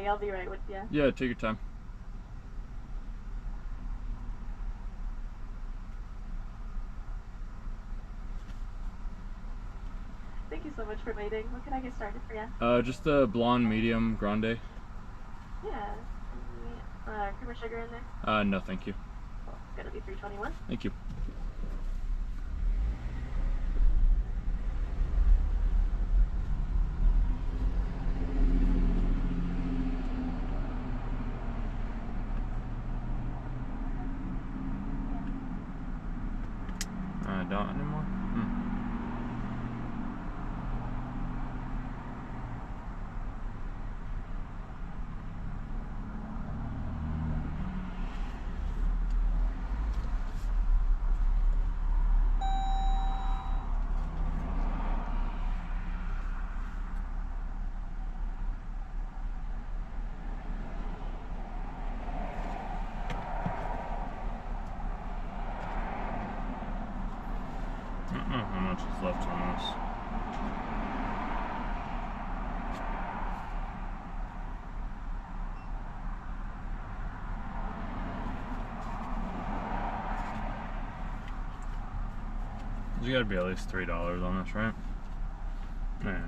Okay, I'll be right with you. Yeah, take your time. Thank you so much for waiting. What can I get started for you? Just a blonde medium grande. Yeah. Cream or sugar in there? No, thank you. Well, it's gonna be $3.21. Thank you. Don't anymore? I don't know how much is left on this. There's gotta be at least $3 on this, right? I don't know.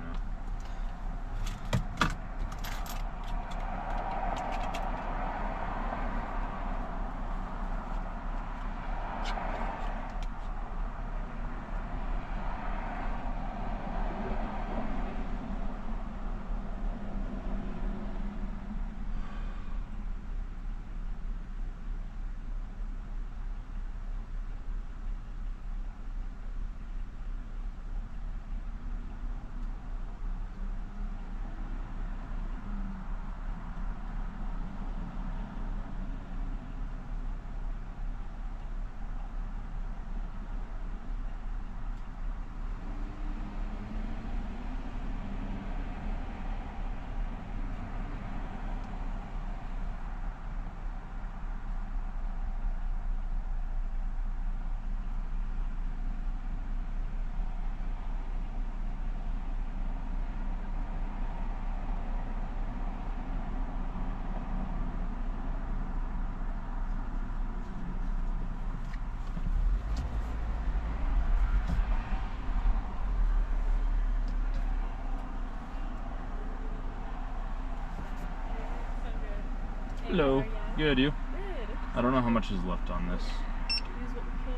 Hello. Good, you? Good. I don't know how much is left on this. Use what we can.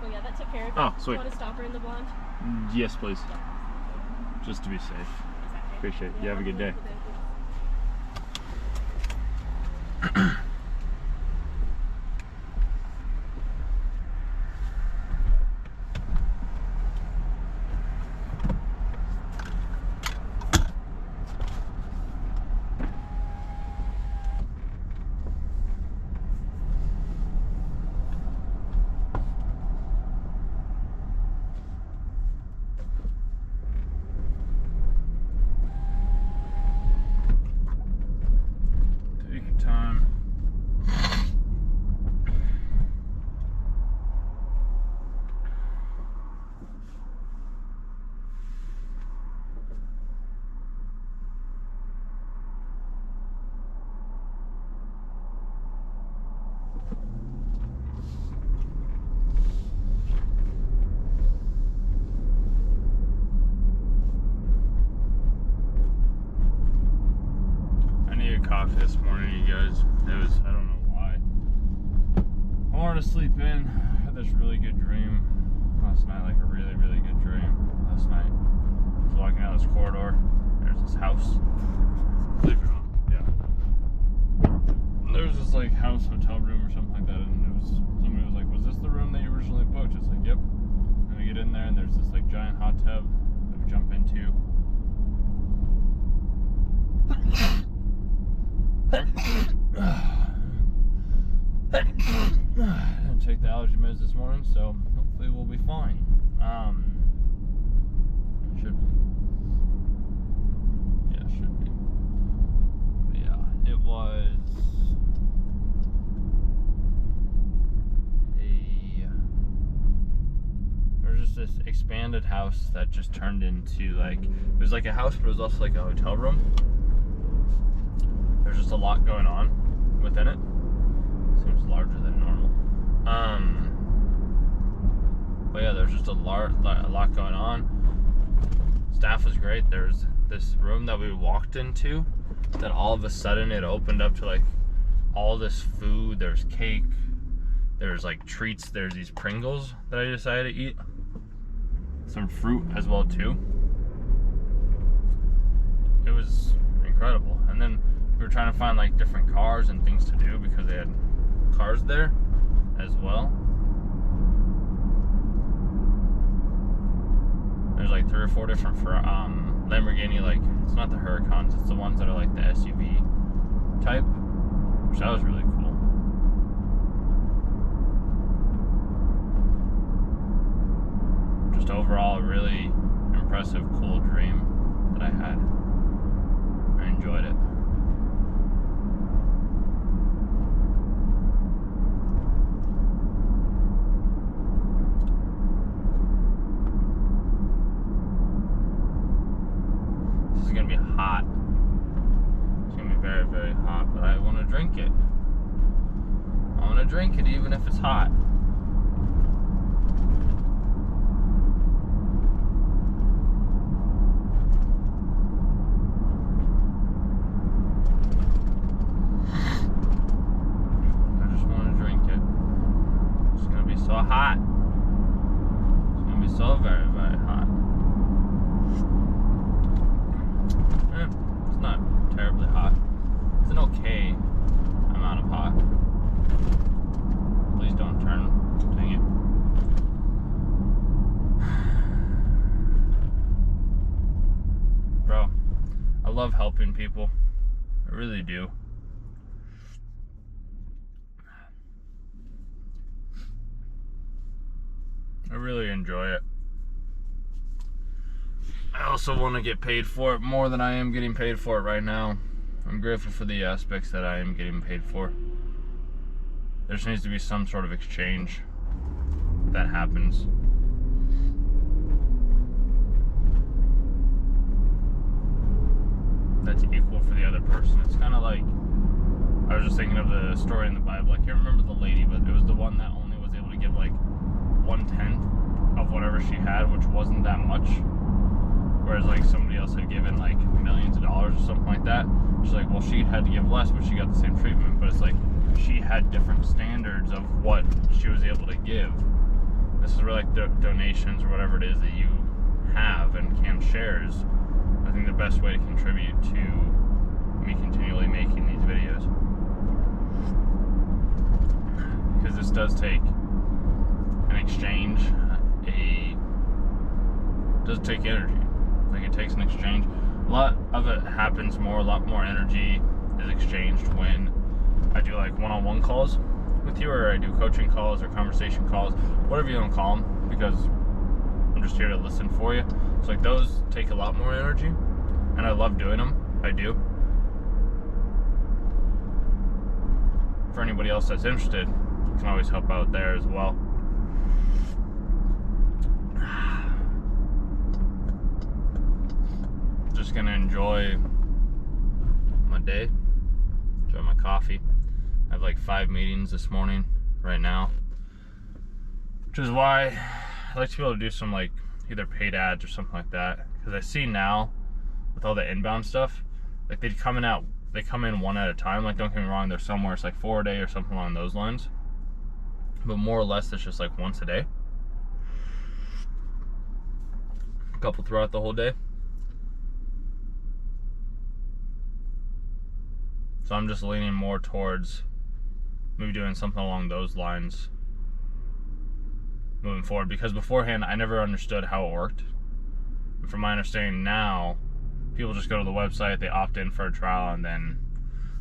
Oh yeah, that took care of it. Oh, sweet. You want a stopper in the blonde? Yes, please. Yeah. Just to be safe. Exactly. Appreciate it. You have a good day. Take your time. I needed coffee this morning, you guys. I don't know why. I wanted to sleep in. I had this really good dream last night, like a really, really good dream last night. I was walking out this corridor. There's this house. Believe it or not, yeah. There was this like house, hotel room or something like that, and somebody was like, "Was this the room that you originally booked?" It's like, "Yep." And we get in there, and there's this like giant hot tub that we jump into. I didn't take the allergy meds this morning, so hopefully we'll be fine. Should be. Yeah, should be. But yeah, it was there was just this expanded house that just turned into like, it was like a house, but it was also like a hotel room. there's just a lot going on within it. Seems larger than normal. But yeah, there's just a lot going on. Staff was great. There's this room that we walked into that all of a sudden it opened up to like all this food. There's cake, there's like treats, there's these Pringles that I decided to eat, some fruit as well too. It was incredible. And then we were trying to find like different cars and things to do because they had cars there as well. There's like 3 or 4 different Lamborghini, like, it's not the Huracans, it's the ones that are like the SUV type, which that was really cool. Just overall a really impressive, cool dream that I had. I enjoyed it. This is gonna be hot. It's gonna be very, very hot, but I want to drink it. I want to drink it even if it's hot. I just want to drink it. It's gonna be so hot. It's gonna be so very, very hot. It's not terribly hot. It's an okay amount of hot. Please don't turn. Dang it. Bro, I love helping people. I really do. I really enjoy it. I also want to get paid for it more than I am getting paid for it right now. I'm grateful for the aspects that I am getting paid for. There just needs to be some sort of exchange that happens. That's equal for the other person. It's kind of like, I was just thinking of the story in the Bible. I can't remember the lady, but it was the one that only was able to give like 1/10 of whatever she had, which wasn't that much. Whereas like somebody else had given like millions of dollars or something like that. She's like, well, she had to give less, but she got the same treatment. But it's like she had different standards of what she was able to give. This is where like donations or whatever it is that you have and can share is, I think, the best way to contribute to me continually making these videos. Because this does take an exchange, does take energy. Like, it takes an exchange. A lot of it happens more, a lot more energy is exchanged when I do like one-on-one calls with you, or I do coaching calls or conversation calls, whatever you want to call them, because I'm just here to listen for you. So like those take a lot more energy, and I love doing them. I do. For anybody else that's interested, you can always help out there as well. Just gonna enjoy my day, enjoy my coffee. I have like 5 meetings this morning right now, which is why I like to be able to do some like either paid ads or something like that, because I see now with all the inbound stuff, like they come in one at a time. Like, don't get me wrong, there's somewhere it's like 4 a day or something along those lines, but more or less it's just like once a day, a couple throughout the whole day. So I'm just leaning more towards maybe doing something along those lines moving forward, because beforehand I never understood how it worked. And from my understanding now, people just go to the website, they opt in for a trial, and then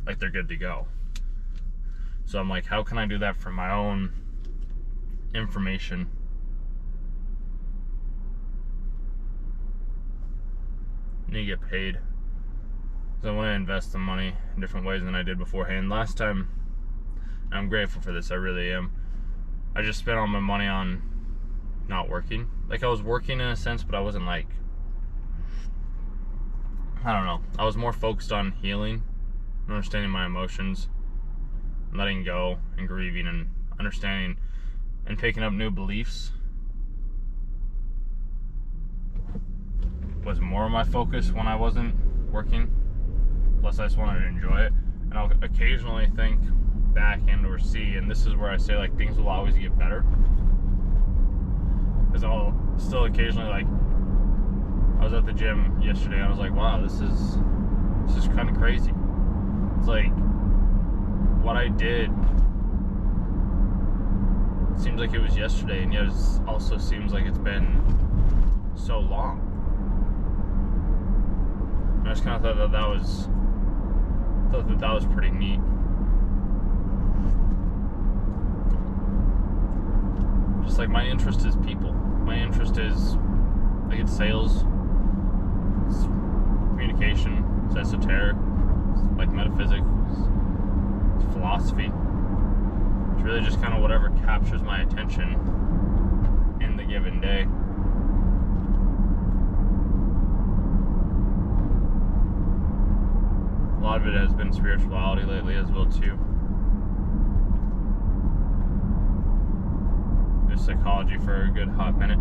like they're good to go. So I'm like, how can I do that for my own information? I need to get paid. So I want to invest the money in different ways than I did beforehand. Last time, and I'm grateful for this, I really am, I just spent all my money on not working. Like, I was working in a sense, but I wasn't like, I don't know, I was more focused on healing understanding my emotions, letting go and grieving, and understanding and picking up new beliefs was more of my focus when I wasn't working. Plus, I just wanted to enjoy it. And I'll occasionally think back and or see, and this is where I say, like, things will always get better. Because I'll still occasionally, like, I was at the gym yesterday and I was like, wow, this is kind of crazy. It's like, what I did seems like it was yesterday, and yet it also seems like it's been so long. And I just kind of thought that was pretty neat. Just like, my interest is people. My interest is, like, it's sales, it's communication, it's esoteric, it's like metaphysics, it's philosophy. It's really just kind of whatever captures my attention in the given day. A lot of it has been spirituality lately as well too. Just psychology for a good hot minute.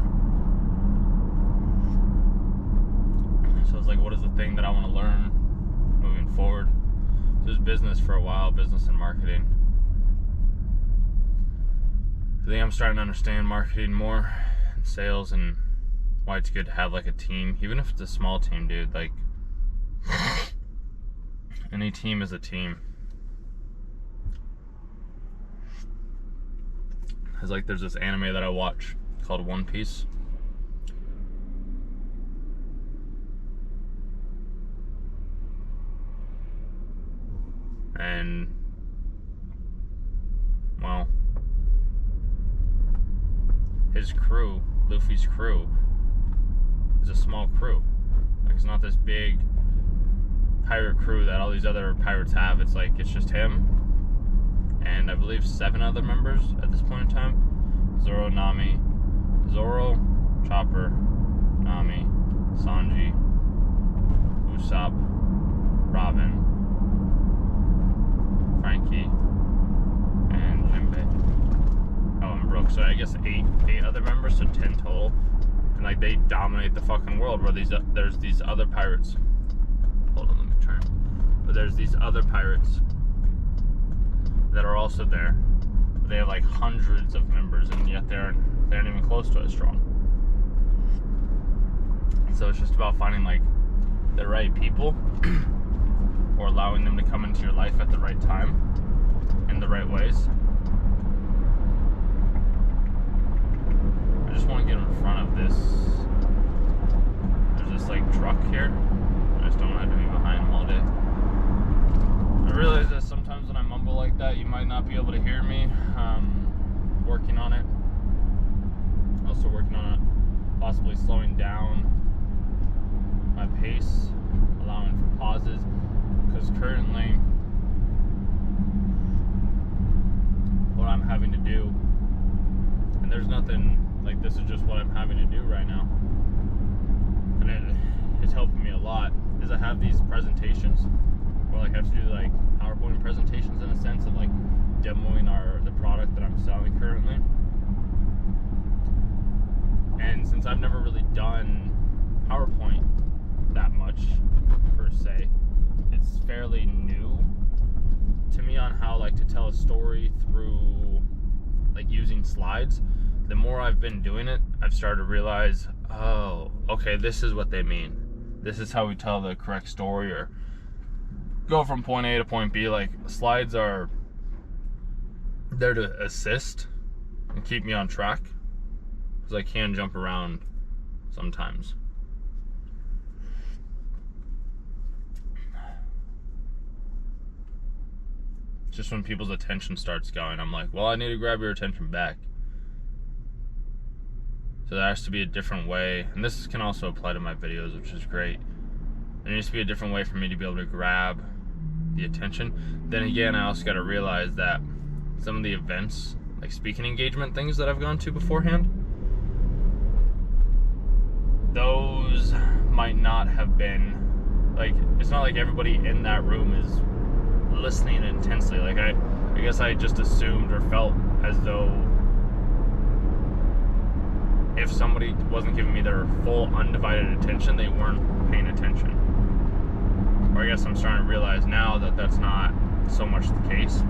So it's like, what is the thing that I want to learn moving forward? So it was business for a while, business and marketing. I think I'm starting to understand marketing more and sales, and why it's good to have, like, a team, even if it's a small team, dude. Like, any team is a team. It's like, there's this anime that I watch called One Piece. And, well, his crew, Luffy's crew, is a small crew. Like, it's not this big pirate crew that all these other pirates have. It's like, it's just him and I believe 7 other members at this point in time. Zoro, Chopper, Nami, Sanji, Usopp, Robin, Frankie, and Jinbei. Oh, and Brooke. So I guess 8 other members, so 10 total. And, like, they dominate the fucking world. Where there's these other pirates. Hold on, let me turn. But there's these other pirates that are also there. They have, like, hundreds of members, and yet they aren't even close to as strong. So it's just about finding, like, the right people, or allowing them to come into your life at the right time, in the right ways. I just want to get in front of this. There's this, like, truck here. I just don't have to be behind them all day. I realize that sometimes when I mumble like that, you might not be able to hear me. Working on it. Also working on it, possibly slowing down my pace, allowing for pauses, because currently what I'm having to do, and there's nothing, like, this is just what I'm having to do right now, and it's helping me a lot, is I have these presentations where, like, I have to do, like, PowerPoint presentations, in a sense of, like, demoing the product that I'm selling currently. And since I've never really done PowerPoint that much per se, it's fairly new to me on how, like, to tell a story through, like, using slides. The more I've been doing it, I've started to realize, oh, okay, this is what they mean. This is how we tell the correct story, or go from point A to point B. Like, slides are there to assist and keep me on track, because I can jump around sometimes. Just when people's attention starts going, I'm like, well, I need to grab your attention back. So there has to be a different way, and this can also apply to my videos, which is great. There needs to be a different way for me to be able to grab the attention. Then again, I also got to realize that some of the events, like speaking engagement things that I've gone to beforehand, those might not have been, like, it's not like everybody in that room is listening intensely. Like I guess I just assumed or felt as though if somebody wasn't giving me their full undivided attention, they weren't paying attention. Or I guess I'm starting to realize now that that's not so much the case.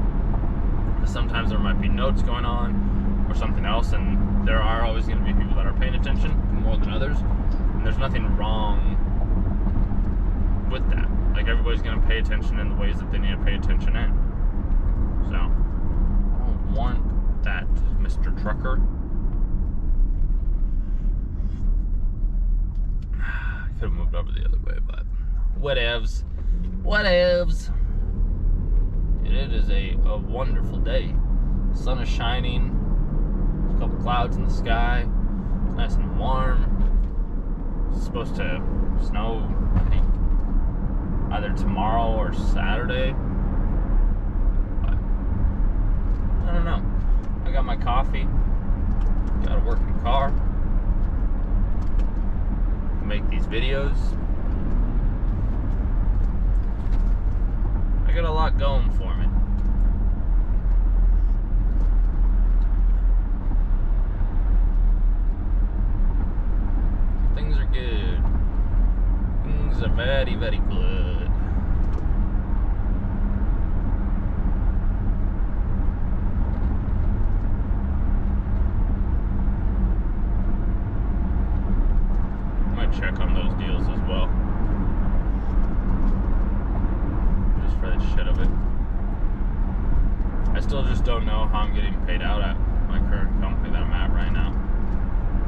Sometimes there might be notes going on or something else, and there are always going to be people that are paying attention more than others, and there's nothing wrong with that. Like, everybody's going to pay attention in the ways that they need to pay attention in. So, I don't want that, Mr. Trucker. I could have moved over the other way, but whatevs. Whatevs. It is a wonderful day. The sun is shining. There's a couple clouds in the sky. It's nice and warm. It's supposed to snow, I think, either tomorrow or Saturday. But I don't know. I got my coffee. Got a working car. Make these videos. I got a lot going for me. Things are good. Things are very, very good. I might check on those deals as well. For the shit of it. I still just don't know how I'm getting paid out at my current company that I'm at right now.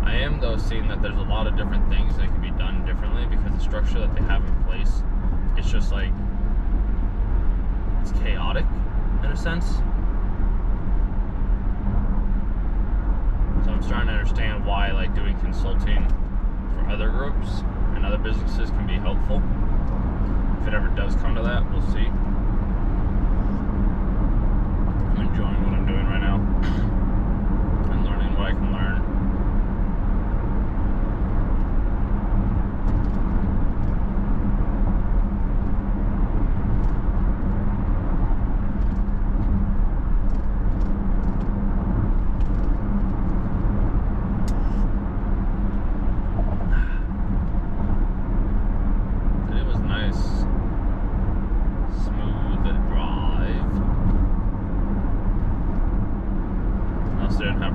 I am, though, seeing that there's a lot of different things that can be done differently because the structure that they have in place, it's just like, it's chaotic in a sense. So I'm starting to understand why, like, doing consulting for other groups and other businesses can be helpful. If it ever does come to that, we'll see. I'm enjoying what I'm doing right now and learning what I can learn.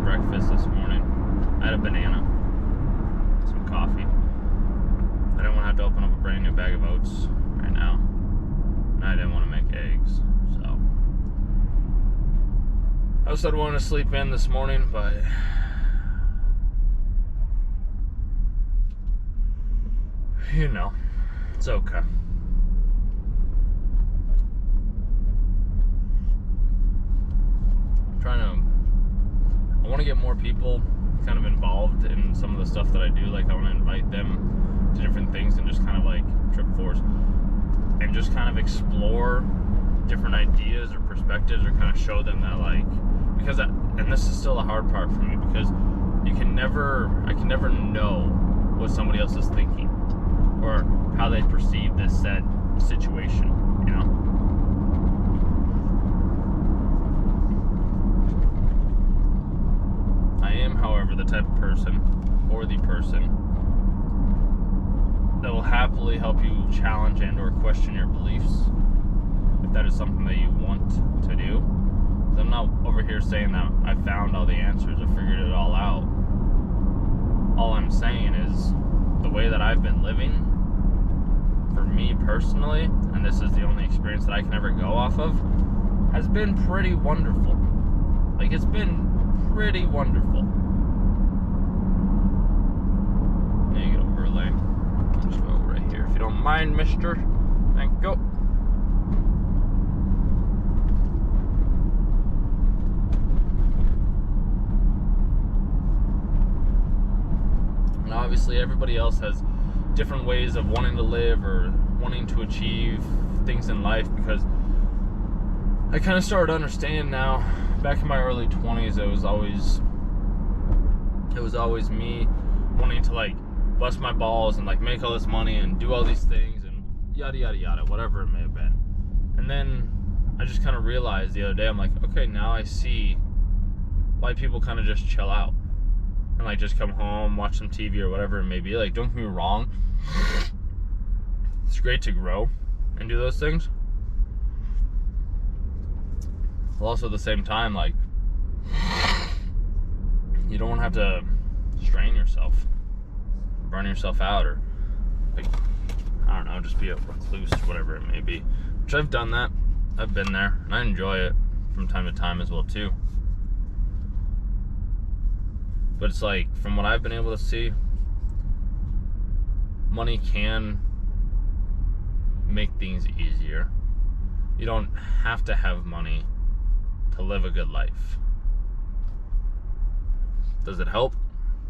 Breakfast this morning. I had a banana, some coffee. I didn't want to have to open up a brand new bag of oats right now, and I didn't want to make eggs, so I said I wanted to sleep in this morning, but you know, it's okay. I want to get more people kind of involved in some of the stuff that I do. Like, I want to invite them to different things and just kind of like trip force and just kind of explore different ideas or perspectives, or kind of show them that, like, because and this is still the hard part for me, because I can never know what somebody else is thinking or how they perceive this said situation, you know? I am, however, the type of person, or the person, that will happily help you challenge and or question your beliefs, if that is something that you want to do. So I'm not over here saying that I found all the answers or figured it all out. All I'm saying is the way that I've been living, for me personally, and this is the only experience that I can ever go off of, has been pretty wonderful. Like, it's been pretty wonderful. Now you get over a lane. I'll just go right here, if you don't mind, mister. Thank you. And obviously everybody else has different ways of wanting to live or wanting to achieve things in life, because I kind of started to understand now. Back in my early 20s, it was always me wanting to, like, bust my balls and, like, make all this money and do all these things and yada yada yada, whatever it may have been. And then I just kind of realized the other day, I'm like, okay, now I see why people kind of just chill out and like just come home, watch some TV or whatever it may be. Like, don't get me wrong, it's great to grow and do those things. But also at the same time, like, you don't have to strain yourself, burn yourself out, or like, I don't know, just be a recluse, whatever it may be. Which I've done that. I've been there, and I enjoy it from time to time as well too. But it's like, from what I've been able to see, money can make things easier. You don't have to have money to live a good life. Does it help?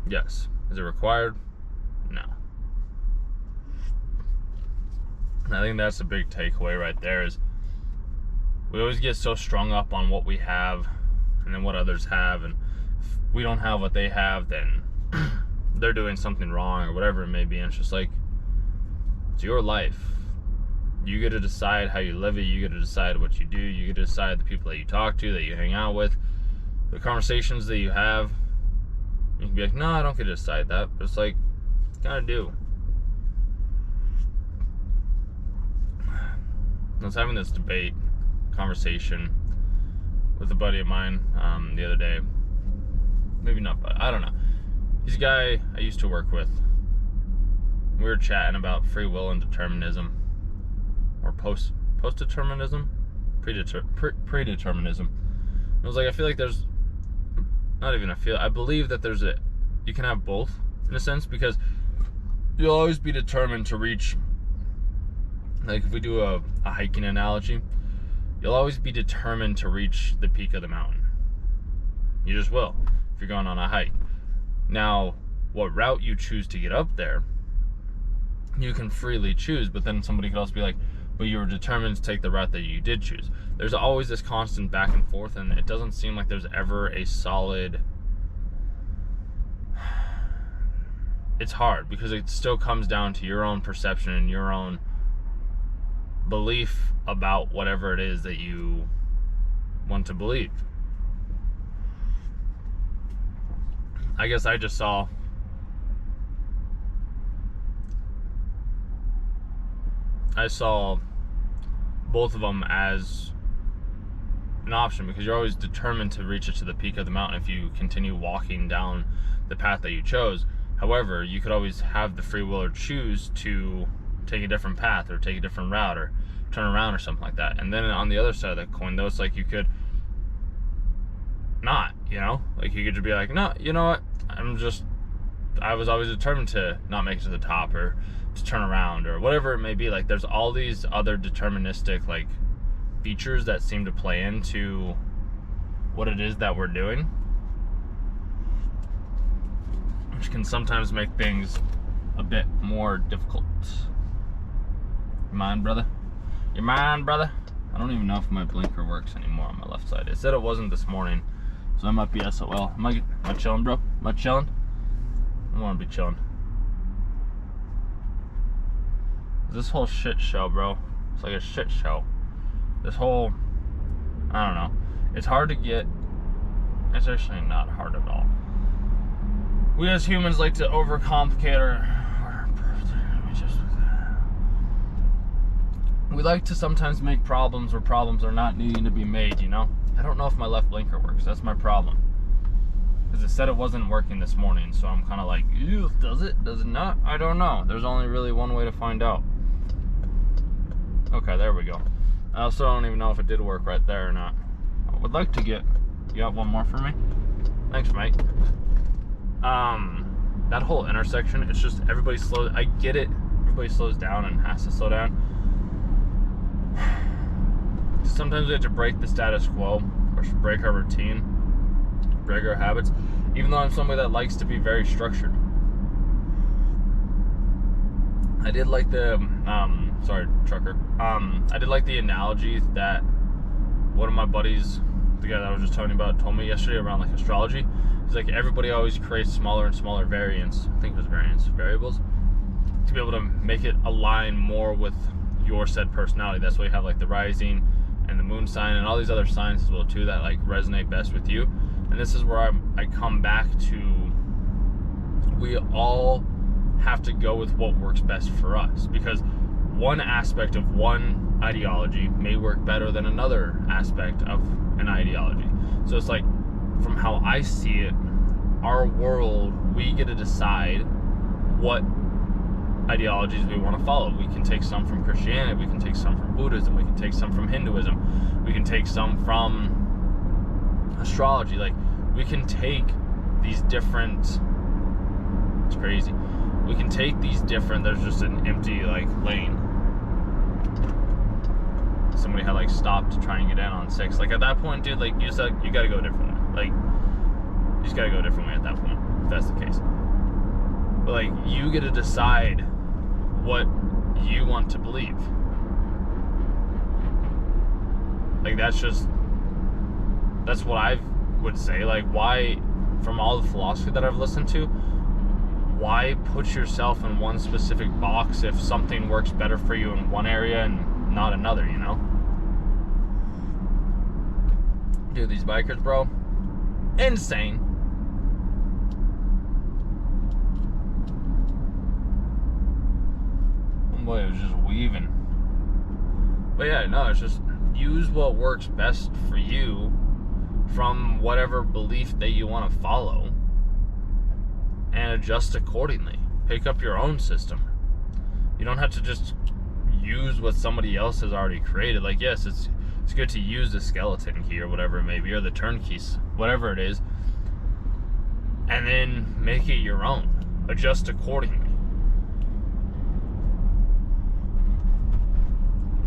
Yes. Is it required? No. And I think that's a big takeaway right there, is we always get so strung up on what we have and then what others have, and if we don't have what they have, then they're doing something wrong or whatever it may be. And it's just like, it's your life. You get to decide how you live it. You get to decide what you do. You get to decide the people that you talk to, that you hang out with, the conversations that you have. You can be like, no, I don't get to decide that. But it's like, you kind of do. I was having this conversation with a buddy of mine the other day. Maybe not, but I don't know. He's a guy I used to work with. We were chatting about free will and determinism, or post-determinism, predeterminism. And I was like, I feel like there's not even I believe that you can have both in a sense, because you'll always be determined to reach, like if we do a hiking analogy, you'll always be determined to reach the peak of the mountain. You just will, if you're going on a hike. Now, what route you choose to get up there, you can freely choose, but then somebody could also be like, but you were determined to take the route that you did choose. There's always this constant back and forth, and it doesn't seem like there's ever a solid... It's hard, because it still comes down to your own perception and your own belief about whatever it is that you want to believe. I guess I just saw both of them as an option, because you're always determined to reach it to the peak of the mountain if you continue walking down the path that you chose. However, you could always have the free will or choose to take a different path or take a different route or turn around or something like that. And then on the other side of that coin, though, it's like you could not, like you could just be like, no, you know what, I was always determined to not make it to the top, or to turn around, or whatever it may be. Like, there's all these other deterministic like features that seem to play into what it is that we're doing, which can sometimes make things a bit more difficult. You mind, brother? You mind, brother? I don't even know if my blinker works anymore on my left side. It said it wasn't this morning, so I might be SOL. Am I chilling, bro? Am I chilling? I want to be chilling. This whole shit show, bro. It's like a shit show. This whole, I don't know. It's hard to get. It's actually not hard at all. We as humans like to overcomplicate we like to sometimes make problems where problems are not needing to be made, I don't know if my left blinker works. That's my problem. Because it said it wasn't working this morning, so I'm kind of like, ew, does it? Does it not? I don't know. There's only really one way to find out. Okay, there we go. I also don't even know if it did work right there or not. I would like to get... You got one more for me? Thanks, mate. That whole intersection, it's just everybody slows... I get it. Everybody slows down and has to slow down. Sometimes we have to break the status quo, or break our routine, break our habits, even though I'm somebody that likes to be very structured. I did like the, sorry, trucker. I did like the analogy that one of my buddies, the guy that I was just telling you about, told me yesterday around like astrology. It's like everybody always creates smaller and smaller variables, to be able to make it align more with your said personality. That's why you have like the rising and the moon sign and all these other signs as well too that like resonate best with you. And this is where I come back to, we all have to go with what works best for us, because one aspect of one ideology may work better than another aspect of an ideology. So it's like, from how I see it, our world, we get to decide what ideologies we want to follow. We can take some from Christianity, we can take some from Buddhism, we can take some from Hinduism, we can take some from astrology. Like, we can take these different, it's crazy, we can take these different, there's just an empty like lane. Somebody had like stopped to try and get in on 6. Like at that point, dude, like you said, you gotta go a different way. Like, you just gotta go a different way at that point, if that's the case. But like, you get to decide what you want to believe. Like, that's what I would say. Like, why, from all the philosophy that I've listened to, why put yourself in one specific box if something works better for you in one area and not another, you know? Dude, these bikers, bro, insane. Boy, it was just weaving. But yeah, no, it's just use what works best for you from whatever belief that you want to follow and adjust accordingly. Pick up your own system. You don't have to just use what somebody else has already created. Like, yes, it's good to use the skeleton key or whatever it may be, or the turnkeys, whatever it is, and then make it your own. Adjust accordingly.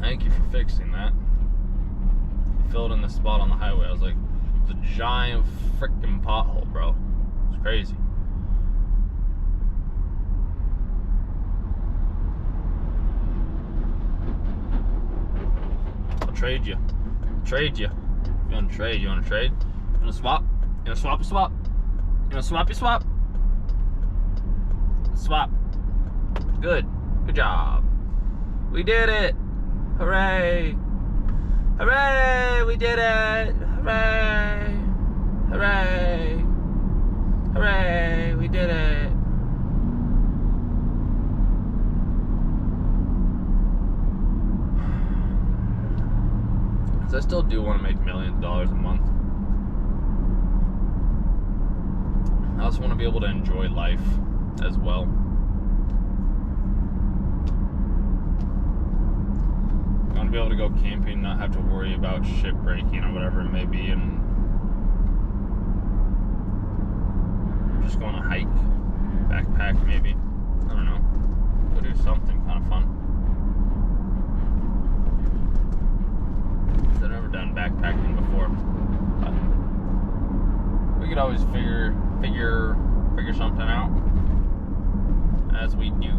Thank you for fixing that. You filled in the spot on the highway. I was like, it's a giant freaking pothole, bro. It's crazy. I'll trade you. Trade you. You want to trade? You want to trade? You want to swap? You want to swap a swap? You want to swap a swap? Swap. Good. Good job. We did it. Hooray! Hooray! We did it! Hooray! Hooray! Hooray! We did it! So I still do want to make millions of dollars a month. I also want to be able to enjoy life as well. I want to be able to go camping, not have to worry about ship breaking or whatever it may be, and just go on a hike, backpack maybe. I don't know. Go do something kind of fun. I've never done backpacking before, but we could always figure something out as we do.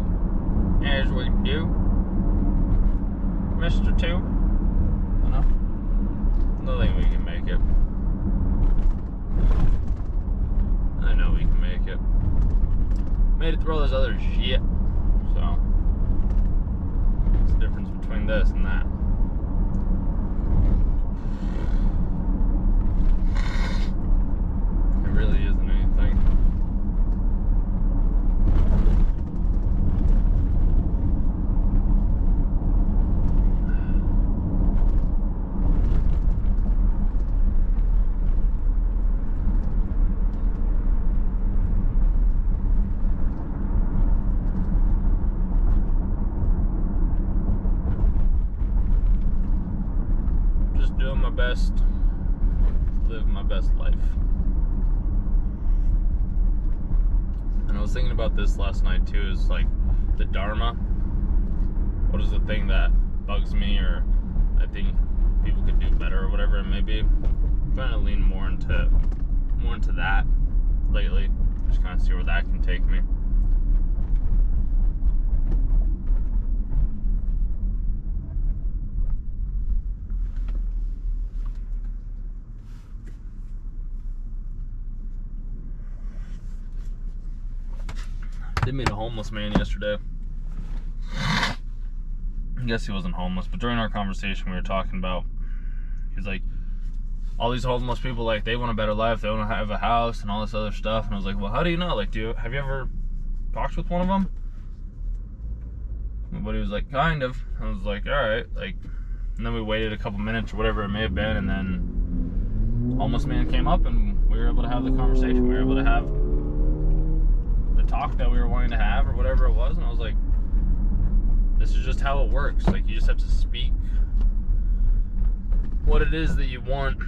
Mr. 2. I don't know. I think we can make it. I know we can make it. Made it through all this other shit. So, what's the difference between this and that? It really isn't anything. Doing my best to live my best life. And I was thinking about this last night too, is like the Dharma. What is the thing that bugs me, or I think people could do better, or whatever it may be? I'm trying to lean more into that lately. Just kind of see where that can take me. Did meet a homeless man yesterday. I guess he wasn't homeless, but during our conversation we were talking about He's like, all these homeless people, like, they want a better life, they want to have a house and all this other stuff. And I was like, well, how do you know? Like, have you ever talked with one of them? But he was like, kind of. I was like, all right. Like, and then we waited a couple minutes or whatever it may have been, and then homeless man came up and we were able to have the conversation. We were able to have the talk that we were wanting to have or whatever it was. And I was like, this is just how it works. Like, you just have to speak what it is that you want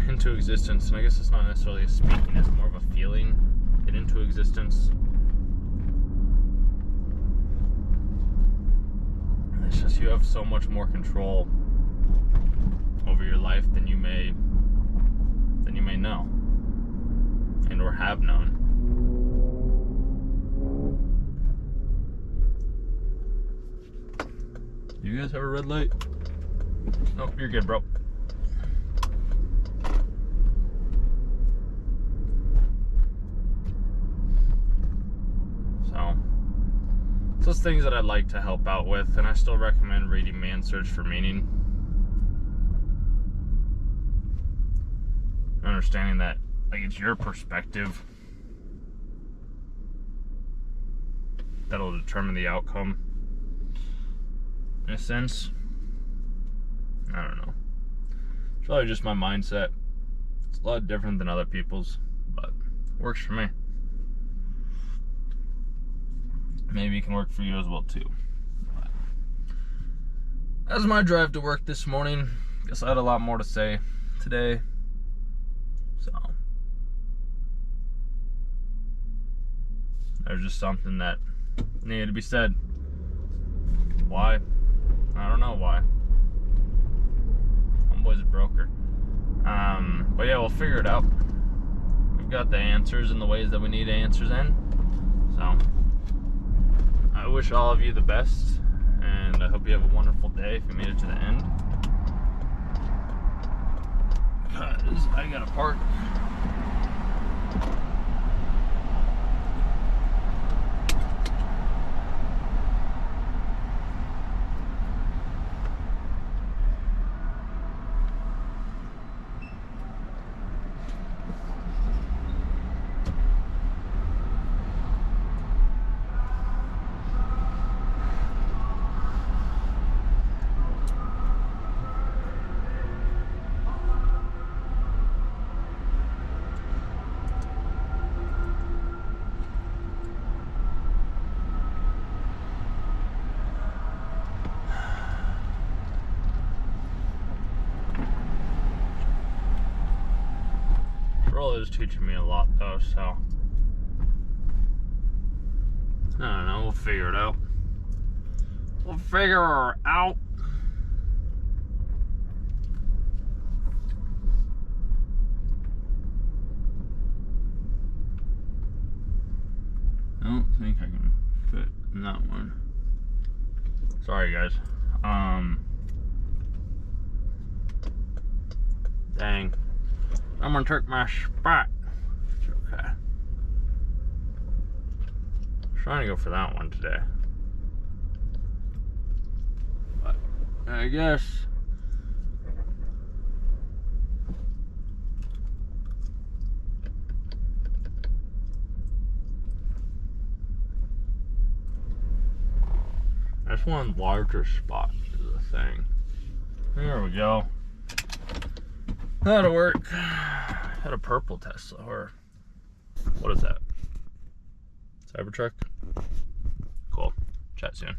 into existence. And I guess it's not necessarily a speaking, it's more of a feeling it into existence. It's just, you have so much more control over your life than you may know and or have known. You guys have a red light? Nope, you're good, bro. So those things that I'd like to help out with, and I still recommend reading Man's Search for Meaning. Understanding that, like, it's your perspective that'll determine the outcome, in a sense. I don't know. It's probably just my mindset. It's a lot different than other people's, but it works for me. Maybe it can work for you as well too. But that's my drive to work this morning. Guess I had a lot more to say today. So there's just something that needed to be said. Why? I don't know why. Homeboy's a broker. But yeah, we'll figure it out. We've got the answers in the ways that we need answers in. So I wish all of you the best, and I hope you have a wonderful day if you made it to the end. Because I gotta park. Roll is teaching me a lot though, so I don't know, we'll figure it out. We'll figure her out. I don't think I can fit in that one. Sorry guys. Dang. I'm gonna take my spot. It's okay. I'm trying to go for that one today. But I guess I just want larger spots is the thing. There we go. That'll work. Had a purple Tesla, or what is that? Cybertruck? Cool. Chat soon.